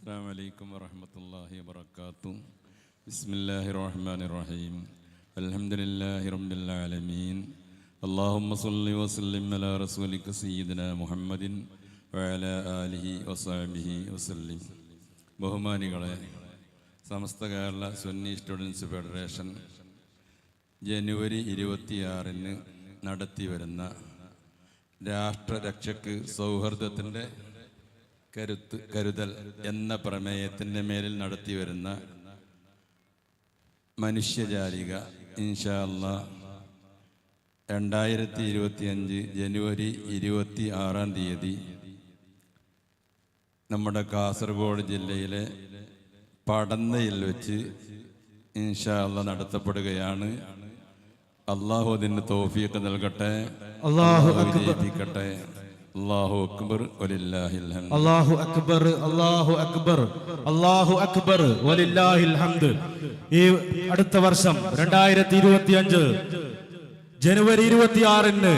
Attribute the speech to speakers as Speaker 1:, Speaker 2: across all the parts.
Speaker 1: السلام عليكم ورحمة الله وبركاته. بسم الله الرحمن الرحيم. الحمد لله رب العالمين. اللهم صل وسلم على رسولك سيدنا محمد وعلى آله وصحبه وسلم. ബഹുമാനികളെ, Samastha Kerala Sunni students federation ജനുവരി 26 നടത്തിവരുന്ന രാഷ്ട്രരക്ഷയ്ക്ക് സൗഹൃദത്തിൻ്റെ കരുതൽ എന്ന പ്രമേയത്തിൻ്റെ മേലിൽ നടത്തിവരുന്ന മനുഷ്യജാലിക ഇൻഷാ അല്ലാഹ് 2025 ജനുവരി 26 നമ്മുടെ കാസർഗോഡ് ജില്ലയിലെ പടന്നയിൽ വെച്ച് ഇൻഷാ അല്ലാഹ് നടത്തപ്പെടുകയാണ്. അള്ളാഹു അതിന് തൗഫീഖ് നൽകട്ടെ, അള്ളാഹു വിജയിപ്പിക്കട്ടെ. അല്ലാഹു അക്ബർ വലില്ലാഹിൽ ഹംദ്.
Speaker 2: അല്ലാഹു അക്ബർ, അല്ലാഹു അക്ബർ, അല്ലാഹു അക്ബർ വലില്ലാഹിൽ ഹംദ്. ഈ അടുത്ത വർഷം 2025 ജനുവരി 26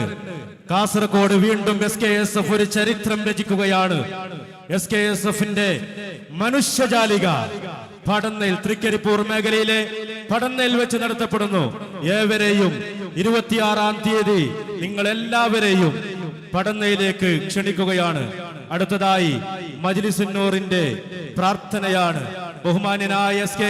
Speaker 2: കാസർഗോഡ് വീണ്ടും SKSF ഒരു ചരിത്രം രചിക്കുകയാണ്. SKSFന്റെ മനുഷ്യജാലിക പടന്നയിൽ, തൃക്കരിപ്പൂർ മേഖലയിലെ പടന്നയിൽ വെച്ച് നടത്തപ്പെടുന്നു. ഏവരെയും 26 നിങ്ങൾ എല്ലാവരെയും പടന്നയിലേക്ക് ക്ഷണിക്കുകയാണ്. അടുത്തതായി മജ്ലിസുന്നൂറിന്റെ പ്രാർത്ഥനയാണ്. ബഹുമാന്യനായ SK